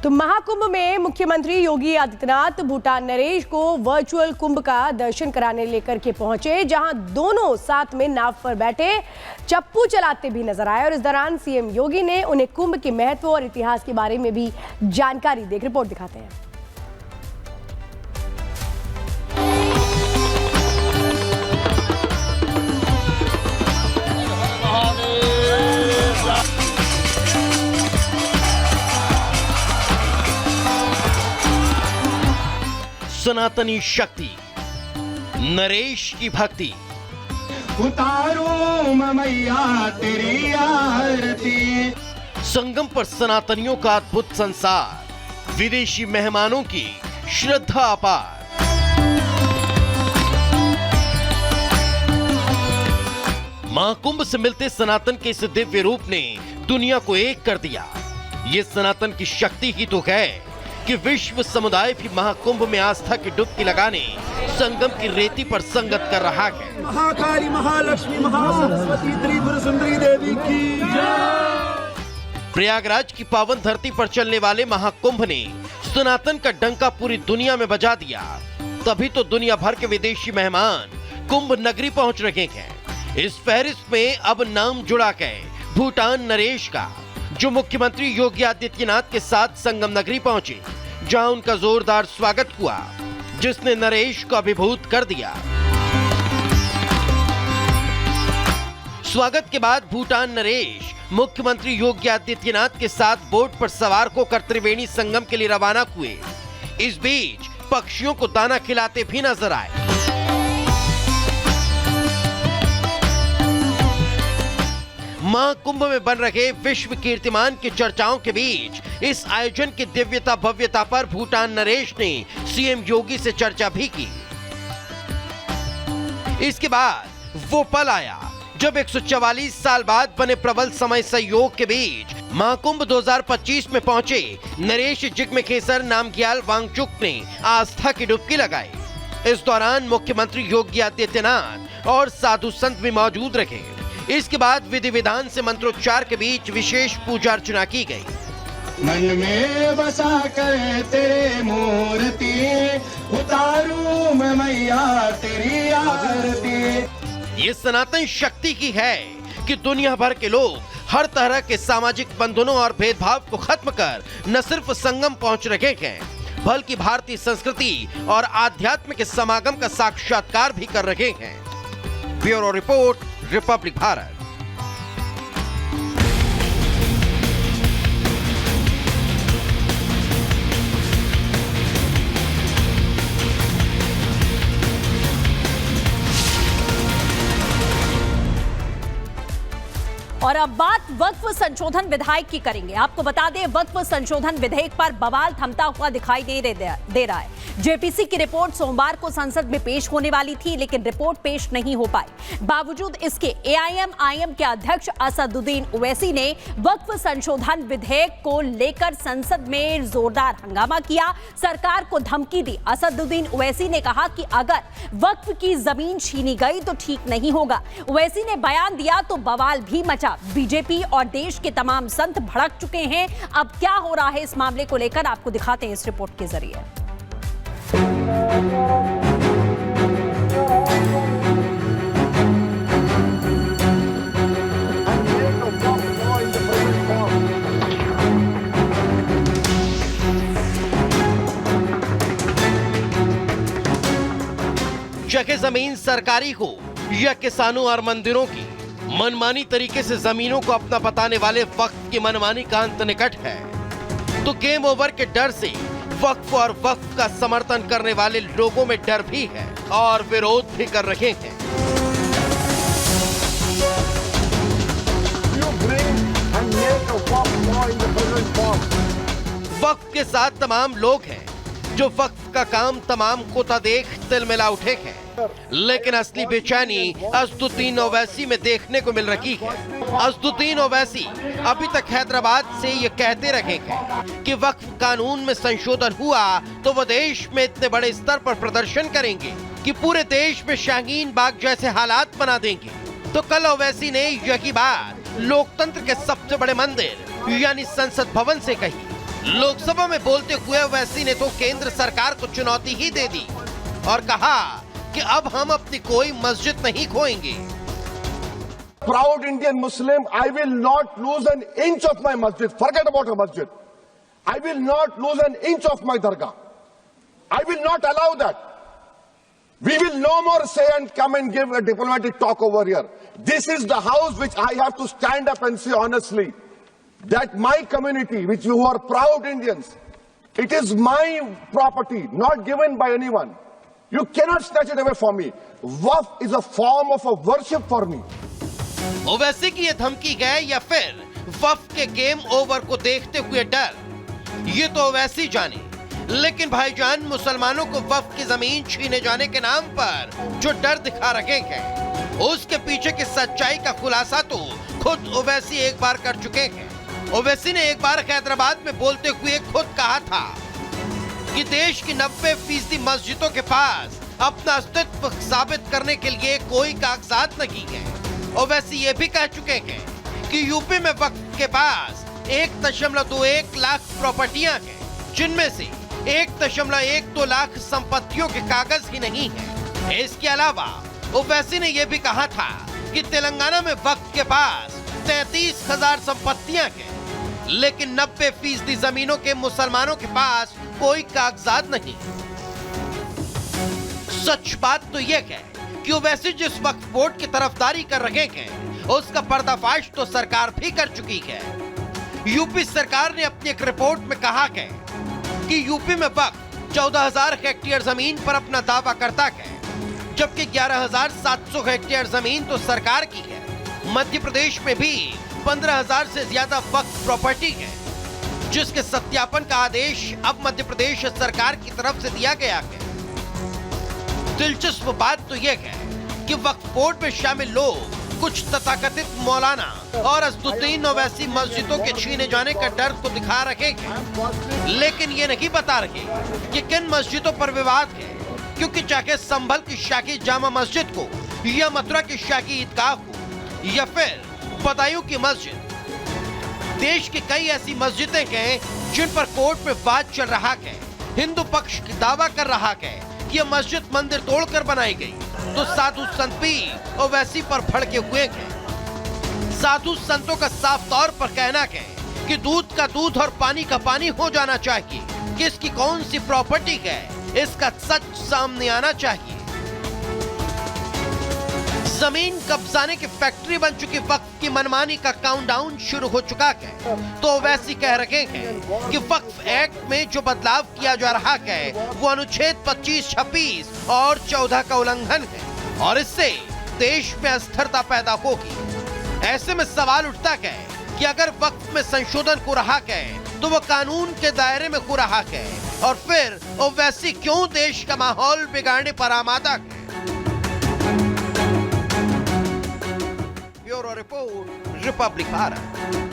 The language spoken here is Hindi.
तो महाकुंभ में मुख्यमंत्री योगी आदित्यनाथ भूटान नरेश को वर्चुअल कुंभ का दर्शन कराने लेकर के पहुंचे, जहां दोनों साथ में नाव पर बैठे चप्पू चलाते भी नजर आए। और इस दौरान सीएम योगी ने उन्हें कुंभ के महत्व और इतिहास के बारे में भी जानकारी दी। रिपोर्ट दिखाते हैं। सनातनी शक्ति, नरेश की भक्ति, उतारो मैया तेरी आरती। संगम पर सनातनियों का अद्भुत संसार, विदेशी मेहमानों की श्रद्धा अपार। महाकुंभ से मिलते सनातन के इस दिव्य रूप ने दुनिया को एक कर दिया। ये सनातन की शक्ति ही तो है कि विश्व समुदाय भी महाकुंभ में आस्था की डुबकी लगाने संगम की रेती पर संगत कर रहा है। महाकाली, महालक्ष्मी, महासरस्वती, त्रिपुर सुंदरी देवी की जय। प्रयागराज की पावन धरती पर चलने वाले महाकुंभ ने सनातन का डंका पूरी दुनिया में बजा दिया। तभी तो दुनिया भर के विदेशी मेहमान कुंभ नगरी पहुंच रहे हैं। इस फहरिस्त में अब नाम जुड़ा है भूटान नरेश का, जो मुख्यमंत्री योगी आदित्यनाथ के साथ संगम नगरी पहुंचे, जहां उनका जोरदार स्वागत हुआ, जिसने नरेश को अभिभूत कर दिया। स्वागत के बाद भूटान नरेश मुख्यमंत्री योगी आदित्यनाथ के साथ बोट पर सवार होकर त्रिवेणी संगम के लिए रवाना हुए। इस बीच पक्षियों को दाना खिलाते भी नजर आए। महाकुंभ में बन रहे विश्व कीर्तिमान की चर्चाओं के बीच इस आयोजन की दिव्यता भव्यता पर भूटान नरेश ने सीएम योगी से चर्चा भी की। इसके बाद वो पल आया जब 144 साल बाद बने प्रबल समय सहयोग के बीच महाकुंभ 2025 में पहुंचे नरेश जिग्मे खेसर नामग्याल वांगचुक ने आस्था की डुबकी लगाई। इस दौरान मुख्यमंत्री योगी आदित्यनाथ और साधु संत भी मौजूद रहे। इसके बाद विधि विधान से मंत्रोच्चार के बीच विशेष पूजा अर्चना की गई। मन में बसा कर तेरे मूर्ति, उतारू मैं मैया तेरी आरती। ये सनातन शक्ति की है कि दुनिया भर के लोग हर तरह के सामाजिक बंधनों और भेदभाव को खत्म कर न सिर्फ संगम पहुंच रहे हैं, बल्कि भारतीय संस्कृति और आध्यात्म के समागम का साक्षात्कार भी कर रहे हैं। Bureau report, Republic Bharat. और अब बात वक्फ संशोधन विधेयक की करेंगे। आपको बता दें, वक्फ संशोधन विधेयक पर बवाल थमता हुआ दिखाई दे रहा है। जेपीसी की रिपोर्ट सोमवार को संसद में पेश होने वाली थी, लेकिन रिपोर्ट पेश नहीं हो पाई। बावजूद इसके एआईएमआईएम के अध्यक्ष असदुद्दीन ओवैसी ने वक्फ संशोधन विधेयक को लेकर संसद में जोरदार हंगामा किया, सरकार को धमकी दी। असदुद्दीन ओवैसी ने कहा कि अगर वक्फ की जमीन छीनी गई तो ठीक नहीं होगा। ओवैसी ने बयान दिया तो बवाल भी मचा। बीजेपी और देश के तमाम संत भड़क चुके हैं। अब क्या हो रहा है इस मामले को लेकर आपको दिखाते हैं इस रिपोर्ट के जरिए। चाहे जमीन सरकारी हो या किसानों और मंदिरों की, मनमानी तरीके से जमीनों को अपना बताने वाले वक्फ की मनमानी का अंत निकट है। तो गेम ओवर के डर से वक्फ और वक्फ का समर्थन करने वाले लोगों में डर भी है और विरोध भी कर रहे हैं। वक्फ के साथ तमाम लोग हैं जो वक्फ का काम तमाम कोता देख तिलमिला उठे हैं, लेकिन असली बेचैनी असदुद्दीन ओवैसी में देखने को मिल रही है। असदुद्दीन ओवैसी अभी तक हैदराबाद से ये कहते रहे हैं कि वक्फ कानून में संशोधन हुआ तो वो देश में इतने बड़े स्तर पर प्रदर्शन करेंगे कि पूरे देश में शाहीन बाग जैसे हालात बना देंगे। तो कल ओवैसी ने यही बात लोकतंत्र के सबसे बड़े मंदिर यानी संसद भवन से कही। लोकसभा में बोलते हुए ओवैसी ने तो केंद्र सरकार को चुनौती ही दे दी और कहा कि अब हम अपनी कोई मस्जिद नहीं खोएंगे। Proud Indian Muslim, I will not lose an inch of my masjid. Forget about a masjid. I will not lose an inch of my dargah. I will not allow that. We will no more say and come and give a diplomatic talk over here. This is the house which I have to stand up and say honestly that my community, which you are proud Indians, it is my property, not given by anyone. You cannot snatch it away from me. Waqf is a form of a worship for me. Owaisi की ये धमकी है या फिर वक्फ के गेम ओवर को देखते हुए डर, ये तो ओवैसी जाने। लेकिन भाईजान, मुसलमानों को वक्फ की जमीन छीने जाने के नाम पर जो डर दिखा रहे हैं, उसके पीछे की सच्चाई का खुलासा तो खुद ओवैसी एक बार कर चुके हैं। ओवैसी ने एक बार हैदराबाद में बोलते हुए खुद कहा था कि देश की 90% मस्जिदों के पास अपना अस्तित्व साबित करने के लिए कोई कागजात नहीं है। ओवैसी ये भी कह चुके हैं कि यूपी में वक्फ के पास 1.21 लाख प्रॉपर्टियां हैं, जिनमें से 1.12 लाख संपत्तियों के कागज ही नहीं है। इसके अलावा ओवैसी ने यह भी कहा था कि तेलंगाना में वक्फ के पास 33,000 संपत्तियां हैं, लेकिन 90% जमीनों के मुसलमानों के पास कोई कागजात नहीं। सच बात तो यह है कि ओवैसी जिस वक्फ बोर्ड की तरफदारी कर रहे हैं, उसका पर्दाफाश तो सरकार भी कर चुकी है। यूपी सरकार ने अपनी एक रिपोर्ट में कहा है कि यूपी में वक्फ 14,000 हेक्टेयर जमीन पर अपना दावा करता है, जबकि 11,700 हेक्टेयर जमीन तो सरकार की है। मध्य प्रदेश में भी 15,000 से ज्यादा वक्फ प्रॉपर्टी है, जिसके सत्यापन का आदेश अब मध्य प्रदेश सरकार की तरफ से दिया गया है। दिलचस्प बात तो यह है कि वक्फ बोर्ड में शामिल लोग कुछ तथाकथित मौलाना और असदुद्दीन ओवैसी मस्जिदों के छीने जाने का डर तो दिखा रहे हैं, लेकिन ये नहीं बता रहे कि किन मस्जिदों पर विवाद है, क्योंकि चाहे संभल की शाही जामा मस्जिद को या मथुरा की शाही ईदगाह को या फिर बदायूं की मस्जिद, देश की कई ऐसी मस्जिदें हैं जिन पर कोर्ट में वाद चल रहा है। हिंदू पक्ष दावा कर रहा है कि यह मस्जिद मंदिर तोड़कर बनाई गई, तो साधु संत भी ओवैसी पर भड़के हुए हैं। साधु संतों का साफ तौर पर कहना है कि दूध का दूध और पानी का पानी हो जाना चाहिए। किसकी कौन सी प्रॉपर्टी है, इसका सच सामने आना चाहिए। जमीन कब्जाने की फैक्ट्री बन चुकी वक्फ की मनमानी का काउंटडाउन शुरू हो चुका है, तो ओवैसी कह रहे हैं कि वक्फ एक्ट में जो बदलाव किया जा रहा है वो अनुच्छेद 25, 26 और 14 का उल्लंघन है और इससे देश में अस्थिरता पैदा होगी। ऐसे में सवाल उठता है कि अगर वक्फ में संशोधन हो रहा है तो वो कानून के दायरे में हो रहा है, और फिर ओवैसी क्यों देश का माहौल बिगाड़ने पर आमादा है। Bureau report, Republic Bharat.